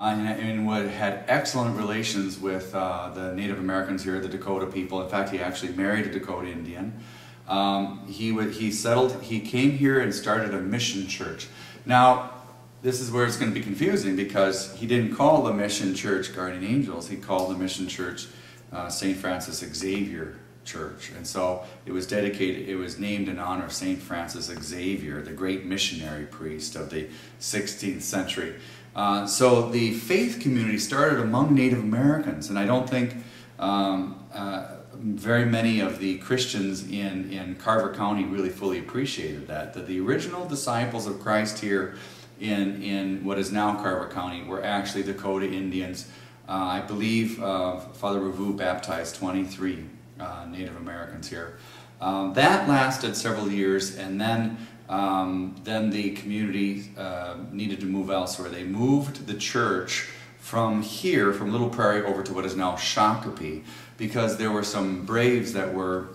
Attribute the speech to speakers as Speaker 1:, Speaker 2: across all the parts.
Speaker 1: and had excellent relations with the Native Americans here, the Dakota people. In fact, he actually married a Dakota Indian. He came here and started a mission church. Now, this is where it's going to be confusing, because he didn't call the mission church Guardian Angels. He called the mission church St. Francis Xavier Church. And so it was named in honor of St. Francis Xavier, the great missionary priest of the 16th century. So the faith community started among Native Americans, and I don't think very many of the Christians in Carver County really fully appreciated that the original disciples of Christ here in what is now Carver County were actually Dakota Indians. I believe Father Revu baptized 23 Native Americans here. That lasted several years, and then the community needed to move elsewhere. They moved the church from here, from Little Prairie, over to what is now Shakopee, because there were some braves that were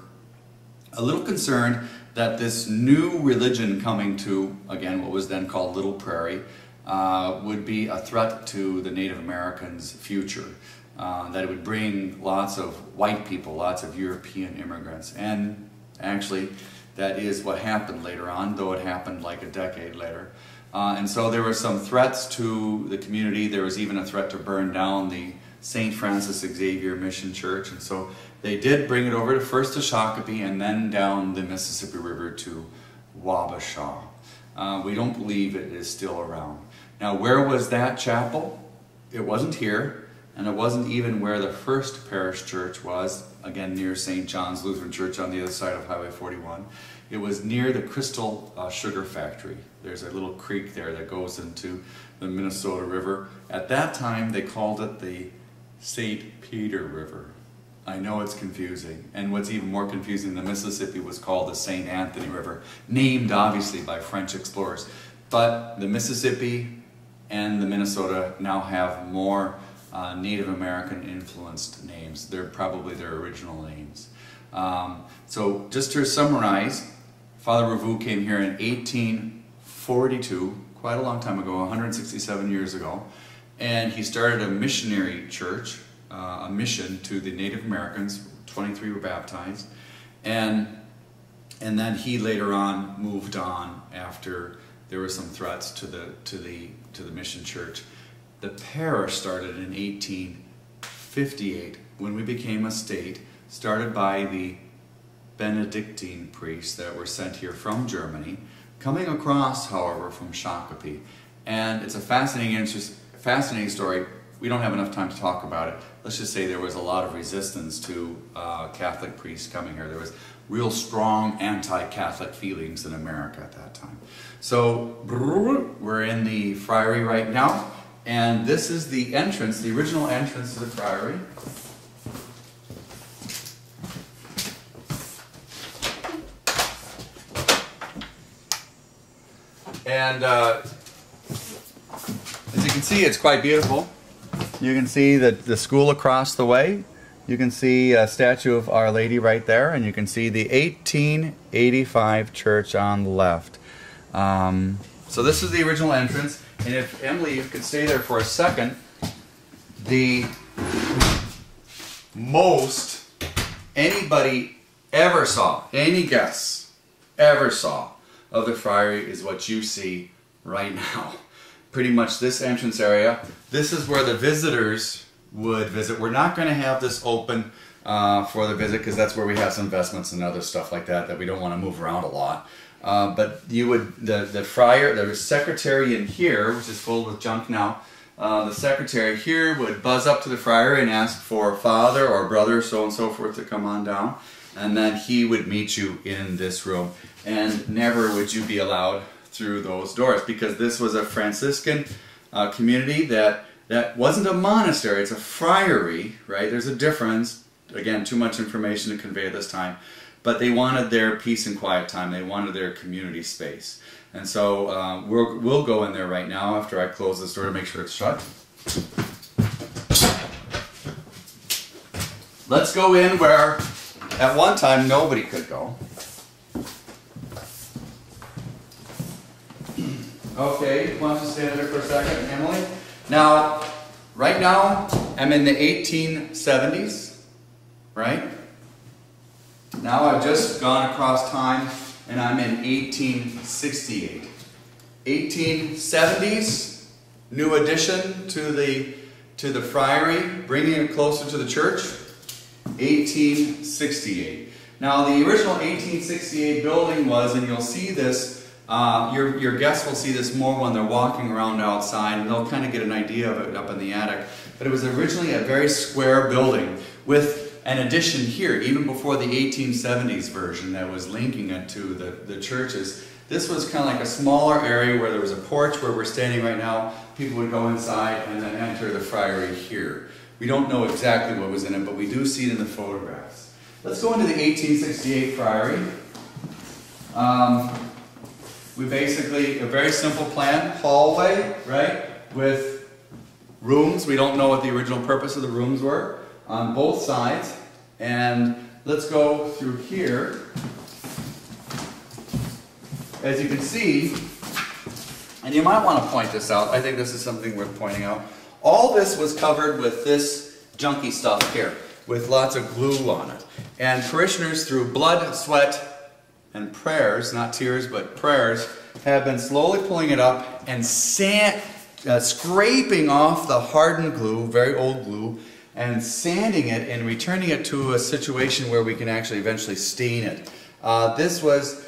Speaker 1: a little concerned that this new religion coming to, again, what was then called Little Prairie, would be a threat to the Native Americans' future. That it would bring lots of white people, lots of European immigrants. And actually, that is what happened later on, though it happened like a decade later. And so there were some threats to the community. There was even a threat to burn down the St. Francis Xavier Mission Church. And so they did bring it over first to Shakopee and then down the Mississippi River to Wabasha. We don't believe it is still around. Now, where was that chapel? It wasn't here, and it wasn't even where the first parish church was, again near St. John's Lutheran Church on the other side of Highway 41. It was near the Crystal Sugar Factory. There's a little creek there that goes into the Minnesota River. At that time, they called it the St. Peter River. I know it's confusing, and what's even more confusing, the Mississippi was called the St. Anthony River, named obviously by French explorers. But the Mississippi and the Minnesota now have more Native American influenced names. They're probably their original names. So just to summarize, Father Revu came here in 1842, quite a long time ago, 167 years ago, and he started a missionary church, a mission to the Native Americans. 23 were baptized, and then he later on moved on after there were some threats to the mission church. The parish started in 1858 when we became a state, started by the Benedictine priests that were sent here from Germany, coming across, however, from Shakopee. And it's a fascinating story. We don't have enough time to talk about it. Let's just say there was a lot of resistance to Catholic priests coming here. There was real strong anti-Catholic feelings in America at that time. So we're in the friary right now, and this is the entrance, the original entrance to the friary. And as you can see, it's quite beautiful. You can see the school across the way. You can see a statue of Our Lady right there, and you can see the 1885 church on the left. So this is the original entrance, and if Emily, you could stay there for a second, the most anybody ever saw, any guess ever saw of the friary is what you see right now. Pretty much this entrance area. This is where the visitors would visit. We're not going to have this open for the visit because that's where we have some investments and other stuff like that we don't want to move around a lot. But you would, the friar, the secretary in here, which is full with junk now, the secretary here would buzz up to the friar and ask for father or brother, so and so forth, to come on down. And then he would meet you in this room. And never would you be allowed through those doors, because this was a Franciscan community that wasn't a monastery, it's a friary, right? There's a difference. Again, too much information to convey at this time. But they wanted their peace and quiet time. They wanted their community space. And so we'll go in there right now after I close this door to make sure it's shut. Let's go in where at one time nobody could go. Okay, why don't you stand there for a second, Emily? Now, right now I'm in the 1870s, right? Now I've just gone across time and I'm in 1868. 1870s, new addition to the friary, bringing it closer to the church. 1868. Now the original 1868 building was, and you'll see this, your guests will see this more when they're walking around outside, and they'll kind of get an idea of it up in the attic. But it was originally a very square building with an addition here, even before the 1870s version that was linking it to the churches. This was kind of like a smaller area where there was a porch where we're standing right now. People would go inside and then enter the friary here. We don't know exactly what was in it, but we do see it in the photographs. Let's go into the 1868 friary. We basically, a very simple plan, hallway, right, with rooms. We don't know what the original purpose of the rooms were on both sides. And let's go through here. As you can see, and you might want to point this out, I think this is something worth pointing out. All this was covered with this junky stuff here, with lots of glue on it. And parishioners, through blood, sweat, and prayers, not tears, but prayers, have been slowly pulling it up and scraping off the hardened glue, very old glue, and sanding it and returning it to a situation where we can actually eventually stain it. This was,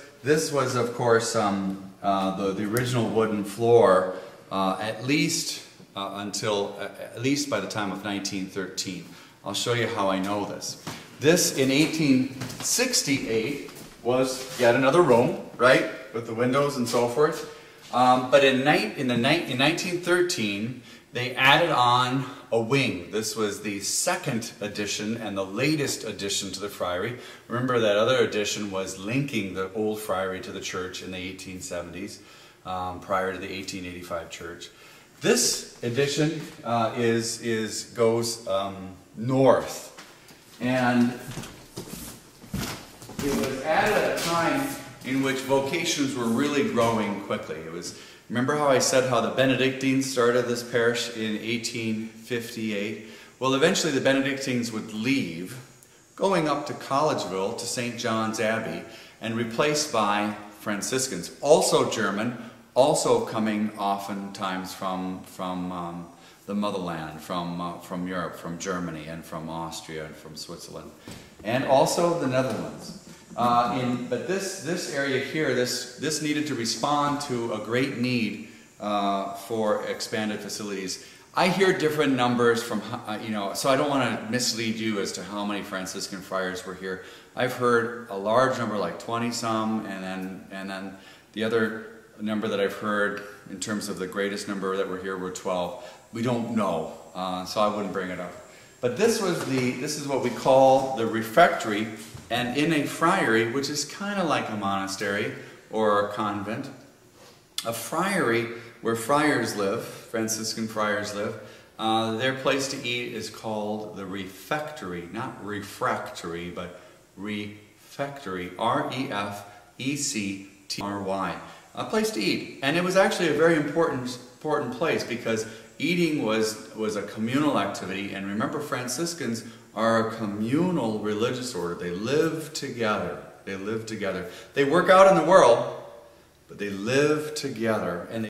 Speaker 1: of course, the original wooden floor, at least until at least by the time of 1913. I'll show you how I know this. This in 1868 was yet another room, right, with the windows and so forth. But in 1913, they added on a wing. This was the second addition and the latest addition to the friary. Remember that other addition was linking the old friary to the church in the 1870s, prior to the 1885 church. This addition goes north, and it was added at a time in which vocations were really growing quickly. It was, remember how I said how the Benedictines started this parish in 1858? Well, eventually the Benedictines would leave, going up to Collegeville, to St. John's Abbey, and replaced by Franciscans, also German, also coming oftentimes from the motherland, from Europe, from Germany, and from Austria, and from Switzerland, and also the Netherlands. But this area here, this needed to respond to a great need for expanded facilities. I hear different numbers from, so I don't want to mislead you as to how many Franciscan friars were here. I've heard a large number, like 20-some, and then the other number that I've heard in terms of the greatest number that were here were 12. We don't know, so I wouldn't bring it up. But this is what we call the refectory. And in a friary, which is kind of like a monastery or a convent, a friary where friars live, Franciscan friars live, their place to eat is called the refectory, not refractory, but refectory, R-E-F-E-C-T-R-Y, a place to eat. And it was actually a very important place because eating was a communal activity, and remember, Franciscans are a communal religious order. They live together. They live together. They work out in the world, but they live together. And